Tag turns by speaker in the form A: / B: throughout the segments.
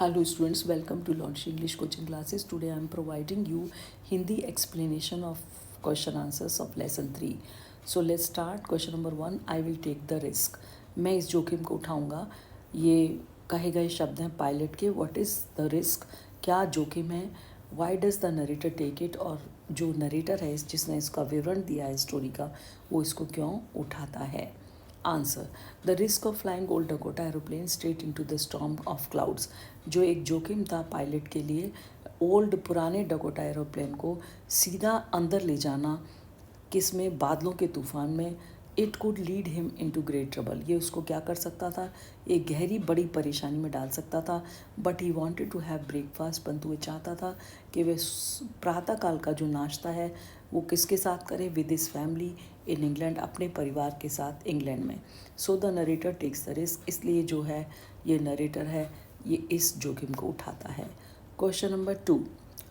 A: Hello students, welcome to Launch English coaching classes. Today I am providing you Hindi explanation of question answers of lesson 3. So let's start. Question number 1, I will take the risk. मैं इस जोखिम को उठाऊंगा. ये कहे गए शब्द हैं पायलट के. What is the risk? क्या जोखिम है? Why does the narrator take it? और जो नरेटर है जिसने इसका विवरण दिया है स्टोरी का, वो इसको क्यों उठाता है? Answer, the risk of flying old Dakota aeroplane straight into the storm of clouds. जो एक जोखिम था पायलट के लिए ओल्ड पुराने डकोटा एरोप्लेन को सीधा अंदर ले जाना, किस में? बादलों के तूफान में. It could lead him into great trouble. ये उसको क्या कर सकता था? एक गहरी बड़ी परेशानी में डाल सकता था. But he wanted to have breakfast. परंतु वह चाहता था कि वह प्रातःकाल का जो नाश्ता है वो किसके साथ करे? With his family in England, अपने परिवार के साथ इंग्लैंड में. So the narrator takes the risk. इसलिए जो है ये नरेटर है, ये इस जोखिम को उठाता है. Question number 2,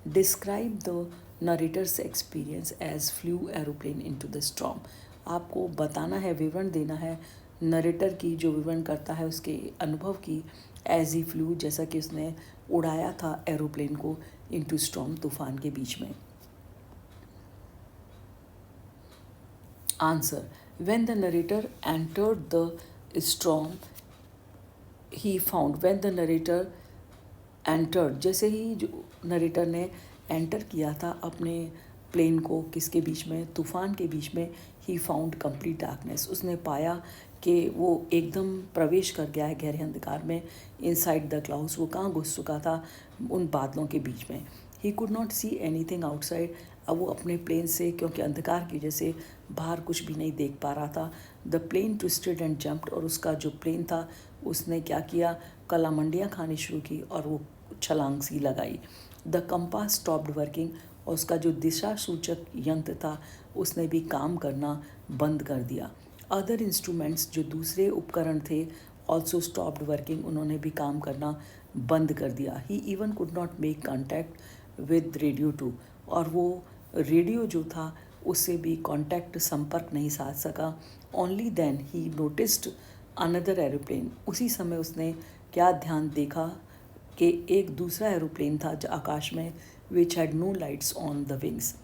A: describe the narrator's experience as flew aeroplane into the storm. आपको बताना है, विवरण देना है नरेटर की, जो विवरण करता है उसके अनुभव की. एज ही फ्लू, जैसा कि उसने उड़ाया था एरोप्लेन को इनटू स्टॉर्म, तूफान के बीच में. Answer, when the narrator entered the storm he found. when the narrator entered, जैसे ही जो नरेटर ने एंटर किया था अपने प्लेन को किसके बीच में? तूफान के बीच में. He found complete darkness. उसने पाया कि वो एकदम प्रवेश कर गया है गहरे अंधकार में. इनसाइड द क्लाउड्स, वो कहाँ घुस चुका था? उन बादलों के बीच में. He could not C anything outside. अब वो अपने प्लेन से, क्योंकि अंधकार की वजह से बाहर कुछ भी नहीं देख पा रहा था. The plane twisted and jumped. और उसका जो प्लेन था उसने क्या किया? कलामंडियाँ खानी शुरू की और वो छलांग सी लगाई. The compass stopped working. और उसका जो दिशा सूचक यंत्र था उसने भी काम करना बंद कर दिया. अदर इंस्ट्रूमेंट्स, जो दूसरे उपकरण थे, ऑल्सो स्टॉप्ड वर्किंग. उन्होंने भी काम करना बंद कर दिया. He even could not make contact with radio too. और वो रेडियो जो था उससे भी कांटेक्ट, संपर्क नहीं साध सका. Only then he noticed another aeroplane. उसी समय उसने क्या ध्यान देखा कि एक दूसरा एरोप्लेन था जो आकाश में, which had no lights on the wings,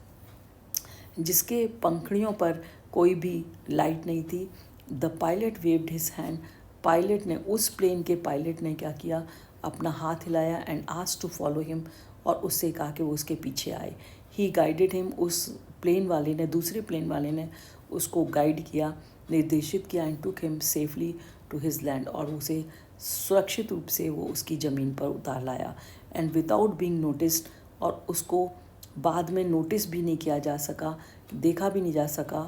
A: जिसके पंखड़ियों पर कोई भी लाइट नहीं थी. The pilot waved his hand. Pilot ने, उस प्लेन के पायलट ने क्या किया? अपना हाथ हिलाया and asked to follow him. और उससे कहा कि वो उसके पीछे आए. He guided him. उस प्लेन वाले ने, दूसरे प्लेन वाले ने उसको गाइड किया, निर्देशित किया. And took him safely to his land. और उसे सुरक्षित रूप से वो उसकी ज़मीन पर उतार लाया. And without being noticed. और उसको बाद में नोटिस भी नहीं किया जा सका, देखा भी नहीं जा सका.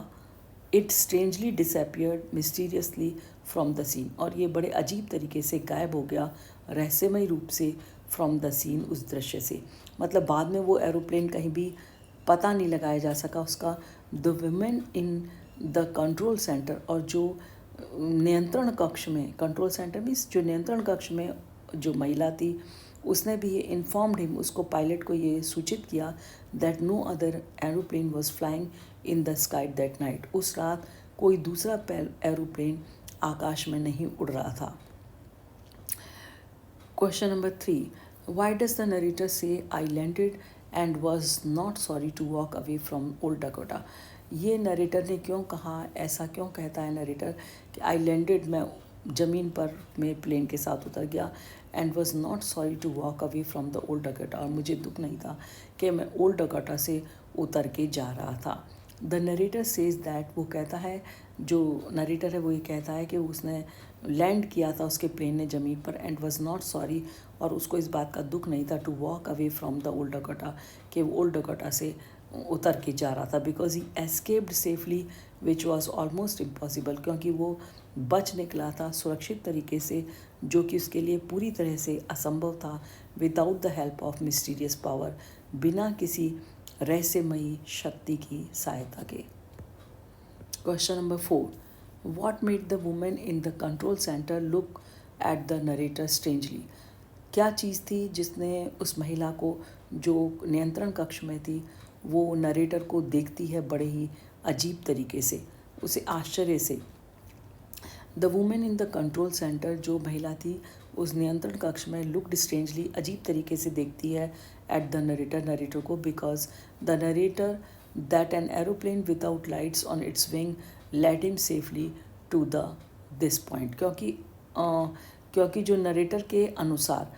A: It strangely disappeared mysteriously from the scene. और ये बड़े अजीब तरीके से गायब हो गया, रहस्यमय रूप से, फ्रॉम द सीन, उस दृश्य से. मतलब बाद में वो एरोप्लेन कहीं भी पता नहीं लगाया जा सका उसका. The women in the control centre. और जो नियंत्रण कक्ष में, कंट्रोल सेंटर मीन्स जो नियंत्रण कक्ष में जो महिला थी, उसने भी ये इन्फॉर्म्ड हिम, उसको पायलट को ये सूचित किया, that no other aeroplane was flying in the sky that night. उस रात कोई दूसरा एरोप्लेन आकाश में नहीं उड़ रहा था. Question number 3, why does the narrator say I landed and was not sorry to walk away from old Dakota. ये नरेटर ने क्यों कहा, ऐसा क्यों कहता है नरेटर कि आई लैंडेड, मैं ज़मीन पर में प्लेन के साथ उतर गया, and was not sorry to walk away from the old Dakota. और मुझे दुख नहीं था कि मैं ओल्ड डकोटा से उतर के जा रहा था. The narrator says that. वो कहता है, जो नरेटर है वो ये कहता है कि उसने लैंड किया था उसके प्लेन ने ज़मीन पर. And was not sorry. और उसको इस बात का दुख नहीं था, to walk away from the old Dakota, कि वो ओल्ड डकोटा से उतर के जा रहा था. Because he escaped safely which was almost impossible. क्योंकि वो बच निकला था सुरक्षित तरीके से, जो कि उसके लिए पूरी तरह से असंभव था. Without the help of mysterious power. बिना किसी रहस्यमयी शक्ति की सहायता के. Question number 4, what made the women in the control centre look at the narrator strangely. क्या चीज़ थी जिसने उस महिला को, जो नियंत्रण कक्ष में थी, वो नरेटर को देखती है बड़े ही अजीब तरीके से, उसे आश्चर्य से. The women in the control centre. जो महिला थी उस नियंत्रण कक्ष में लुक्ड स्ट्रेंजली, अजीब तरीके से देखती है एट द नरेटर को, because the narrator that an aeroplane without lights on its wing led him safely to the this point. क्योंकि जो नरेटर के अनुसार,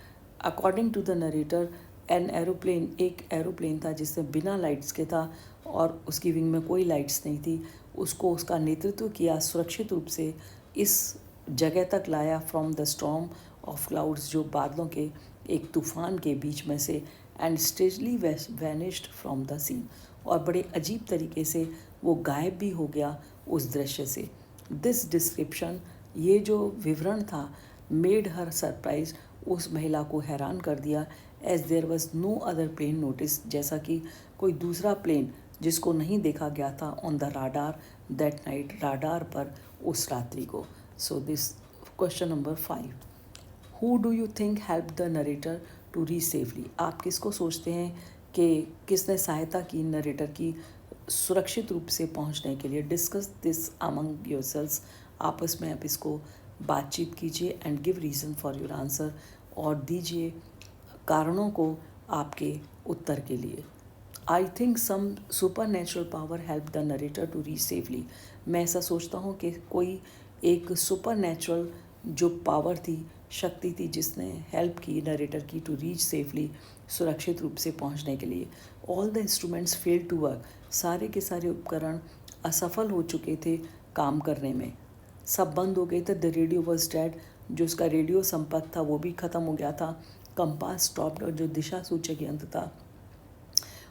A: अकॉर्डिंग टू द नरेटर, एक एरोप्लेन था जिसमें बिना लाइट्स के था और उसकी विंग में कोई लाइट्स नहीं थी। उसको उसका नेतृत्व किया, सुरक्षित रूप से इस जगह तक लाया from the storm of clouds, जो बादलों के एक तूफान के बीच में से, and strangely vanished from the scene, और बड़े अजीब तरीके से वो गायब भी हो गया उस दृश्य से। दिस डिस्क्रिप्शन, ये जो विवरण था, मेड हर सरप्राइज, उस महिला को हैरान कर दिया, as there was no other plane notice, जैसा कि कोई दूसरा प्लेन जिसको नहीं देखा गया था on the radar that night, radar पर उस रात्रि को। So this question number 5, who do you think help the narrator to reach safely? आप किसको सोचते हैं कि किसने सहायता की नरेटर की सुरक्षित रूप से पहुंचने के लिए? डिस्कस दिस अमंग योरसेल्व्स, आपस में आप इसको बातचीत कीजिए, and give reason for your answer, और दीजिए कारणों को आपके उत्तर के लिए। I think some super natural power help the narrator to reach safely. मैं ऐसा सोचता हूँ कि कोई एक सुपर नेचुरल जो पावर थी, शक्ति थी, जिसने हेल्प की नरेटर की टू रीच सेफली, सुरक्षित रूप से पहुँचने के लिए। All the instruments fail to work, सारे के सारे उपकरण असफल हो चुके थे काम करने में, सब बंद हो गए थे। द रेडियो वॉज डेड, जो उसका रेडियो संपर्क था वो भी ख़त्म हो गया था। कंपास स्टॉप्ड, और जो दिशा सूचक यंत्र था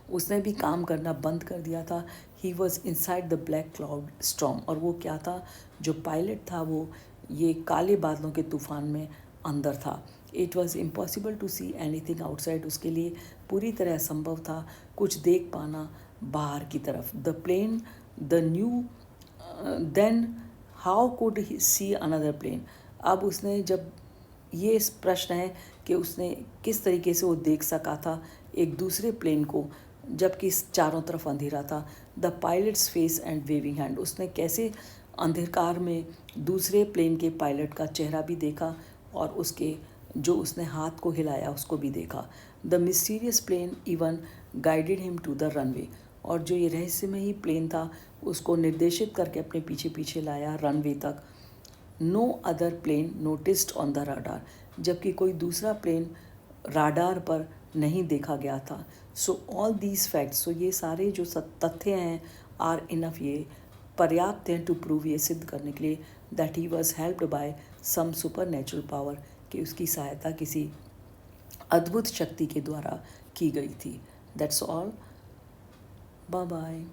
A: उसने भी काम करना बंद कर दिया था। He was inside the black cloud storm, और वो क्या था, जो पायलट था वो ये काले बादलों के तूफान में अंदर था। It was impossible to see anything outside, उसके लिए पूरी तरह असंभव था कुछ देख पाना बाहर की तरफ। The plane the new then how could he see another plane, अब उसने, जब ये इस प्रश्न है कि उसने किस तरीके से वो देख सका था एक दूसरे प्लेन को, जबकि चारों तरफ अंधेरा था। The pilots face and waving hand, उसने कैसे अंधकार में दूसरे प्लेन के पायलट का चेहरा भी देखा और उसके जो उसने हाथ को हिलाया उसको भी देखा। The mysterious plane even guided him to the runway, और जो ये रहस्यमयी प्लेन था उसको निर्देशित करके अपने पीछे पीछे लाया रनवे तक। No other plane noticed on the radar, जबकि कोई दूसरा प्लेन राडार पर नहीं देखा गया था। सो ऑल दीज फैक्ट्स, सो ये सारे जो तथ्य हैं, आर इनफ, ये पर्याप्त हैं टू प्रूव, ये सिद्ध करने के लिए, that he was helped by some super natural power, कि उसकी सहायता किसी अद्भुत शक्ति के द्वारा की गई थी। That's all, bye bye.